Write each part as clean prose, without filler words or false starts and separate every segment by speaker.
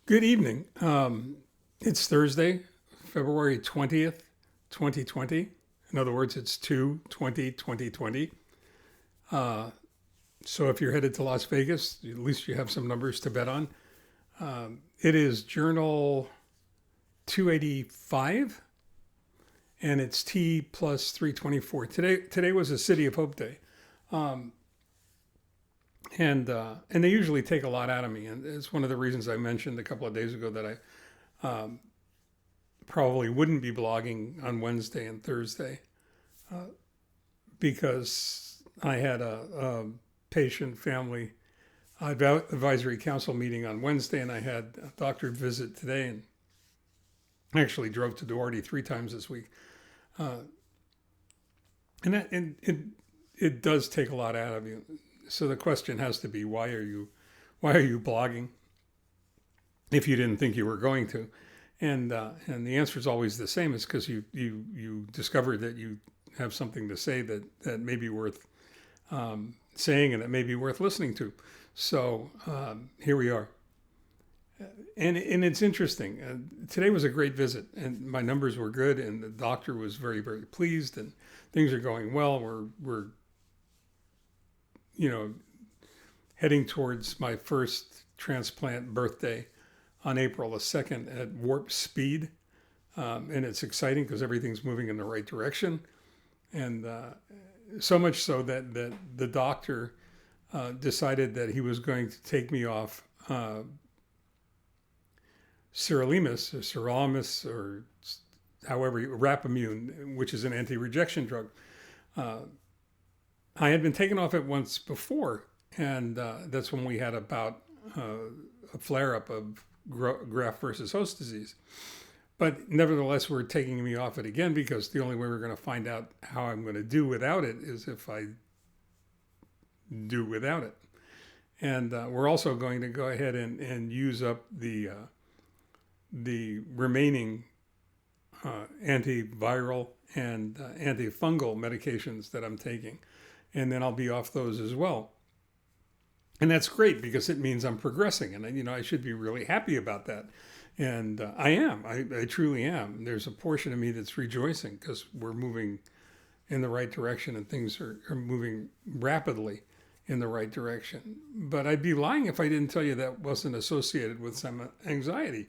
Speaker 1: Good evening. It's Thursday, February 20th, 2020. In other words, it's 2/20/2020. Uh, so if you're headed to Las Vegas, at least you have some numbers to bet on. It is Journal 285, and it's T+324. Today was a City of Hope Day. Um, and they usually take a lot out of me. And it's one of the reasons I mentioned a couple of days ago that I probably wouldn't be blogging on Wednesday and Thursday because I had a patient family advisory council meeting on Wednesday, and I had a doctor visit today, and actually drove to Duarte 3 times this week. Uh, and it does take a lot out of you. So the question has to be, why are you blogging if you didn't think you were going to? And the answer is always the same. It's because you discovered that you have something to say that may be worth saying, and that may be worth listening to. So here we are. And it's interesting. Today was a great visit, and my numbers were good, and the doctor was very, very pleased, and things are going well. We're heading towards my first transplant birthday on April the 2nd at warp speed. And it's exciting because everything's moving in the right direction. And so much so that the doctor decided that he was going to take me off sirolimus, or however, rapamune, which is an anti-rejection drug. I had been taken off it once before, and that's when we had about a flare-up of graft versus host disease. But nevertheless, we're taking me off it again because the only way we're going to find out how I'm going to do without it is if I do without it. And we're also going to go ahead and use up the remaining antiviral and anti-fungal medications that I'm taking. And then I'll be off those as well. And that's great because it means I'm progressing. And, I should be really happy about that. And I am. I truly am. There's a portion of me that's rejoicing because we're moving in the right direction, and things are moving rapidly in the right direction. But I'd be lying if I didn't tell you that wasn't associated with some anxiety.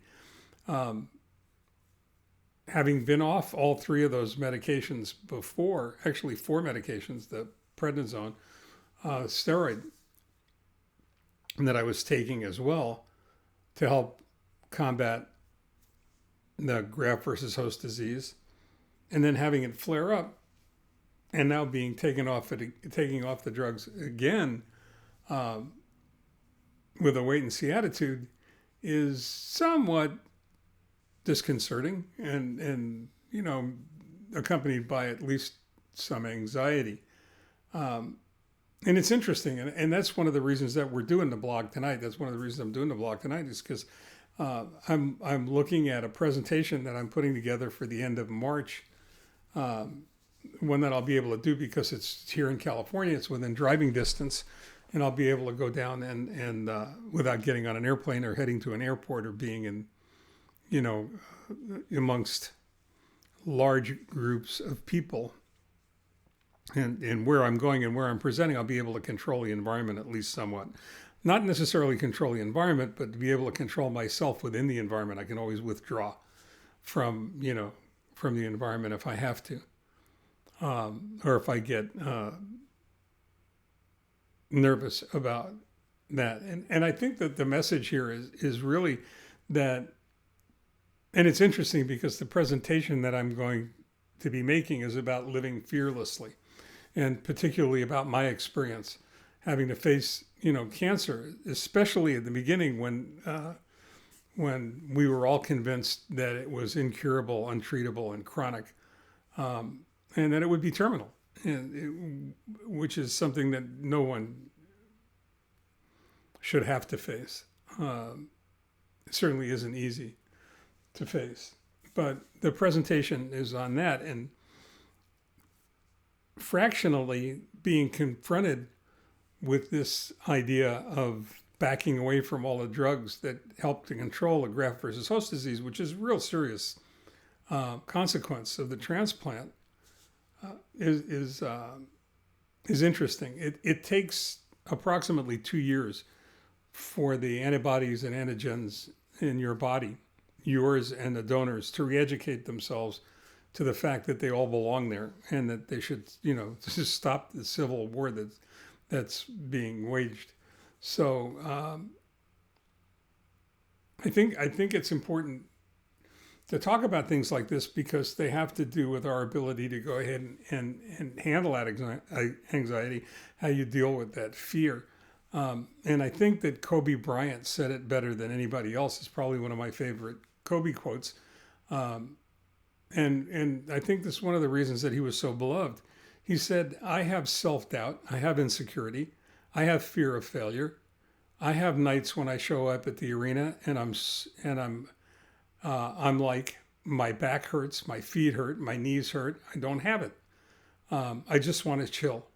Speaker 1: Having been off all 3 of those medications before, actually 4 medications, the prednisone, steroid that I was taking as well to help combat the graft versus host disease, and then having it flare up, and now being taking off the drugs again with a wait and see attitude is somewhat disconcerting and accompanied by at least some anxiety. And it's interesting, and that's one of the reasons that we're doing the blog tonight. That's one of the reasons I'm doing the blog tonight is because I'm looking at a presentation that I'm putting together for the end of March, one that I'll be able to do because it's here in California. It's within driving distance, and I'll be able to go down and without getting on an airplane or heading to an airport or being in, amongst large groups of people. And where I'm going and where I'm presenting, I'll be able to control the environment at least somewhat. Not necessarily control the environment, but to be able to control myself within the environment. I can always withdraw from the environment if I have to, or if I get nervous about that. And I think that the message here is really that, and it's interesting because the presentation that I'm going to be making is about living fearlessly, and particularly about my experience having to face, cancer, especially at the beginning when we were all convinced that it was incurable, untreatable, and chronic, and that it would be terminal, which is something that no one should have to face. It certainly isn't easy to face. But the presentation is on that, and fractionally being confronted with this idea of backing away from all the drugs that help to control a graft versus host disease, which is a real serious consequence of the transplant, is interesting. It takes approximately 2 years for the antibodies and antigens in your body, yours and the donors, to re-educate themselves to the fact that they all belong there and that they should, just stop the civil war that's being waged. So I think it's important to talk about things like this because they have to do with our ability to go ahead and handle that anxiety, how you deal with that fear. And I think that Kobe Bryant said it better than anybody else. It's probably one of my favorite Kobe quotes. And I think that's one of the reasons that he was so beloved. He said, I have self-doubt, I have insecurity, I have fear of failure. I have nights when I show up at the arena and I'm like, my back hurts, my feet hurt, my knees hurt. I don't have it. I just want to chill.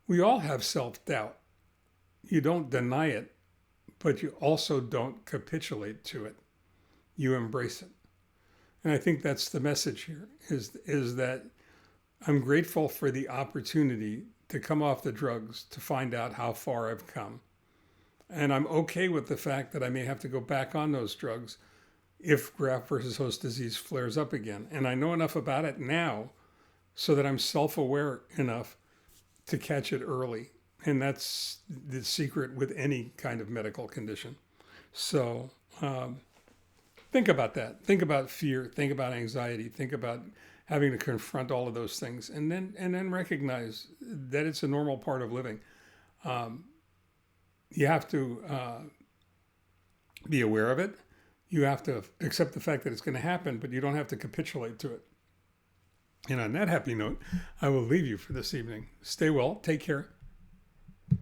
Speaker 1: We all have self-doubt. You don't deny it, but you also don't capitulate to it. You embrace it. And I think that's the message here, is that I'm grateful for the opportunity to come off the drugs, to find out how far I've come. And I'm okay with the fact that I may have to go back on those drugs if graft versus host disease flares up again. And I know enough about it now so that I'm self-aware enough to catch it early. And that's the secret with any kind of medical condition. So think about that. Think about fear. Think about anxiety. Think about having to confront all of those things, and then recognize that it's a normal part of living. You have to be aware of it. You have to accept the fact that it's going to happen, but you don't have to capitulate to it. And on that happy note, I will leave you for this evening. Stay well. Take care.